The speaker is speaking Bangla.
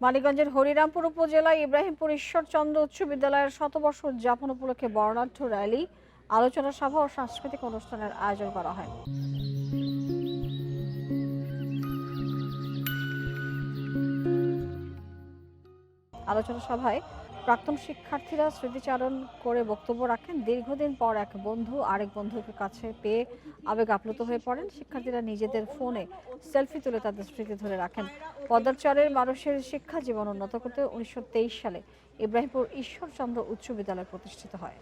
মানিকগঞ্জের হরিরামপুর উপজেলায় ইব্রাহিমপুর ঈশ্বরচন্দ্র উচ্চ বিদ্যালয়ের শতবর্ষ উদযাপন উপলক্ষে বর্ণাঢ্য র্যালি, আলোচনা সভা ও সাংস্কৃতিক অনুষ্ঠানের আয়োজন করা হয়। আলোচনা সভায় প্রাক্তন শিক্ষার্থীরা স্মৃতিচারণ করে বক্তব্য রাখেন। দীর্ঘদিন পর এক বন্ধু আরেক বন্ধুকে কাছে পেয়ে আবেগ আপ্লুত হয়ে পড়েন। শিক্ষার্থীরা নিজেদের ফোনে সেলফি তুলে তাদের স্মৃতি ধরে রাখেন। পদ্মারচরের মানুষের শিক্ষা জীবন উন্নত করতে 1923 সালে ইব্রাহিমপুর ঈশ্বরচন্দ্র উচ্চ বিদ্যালয় প্রতিষ্ঠিত হয়।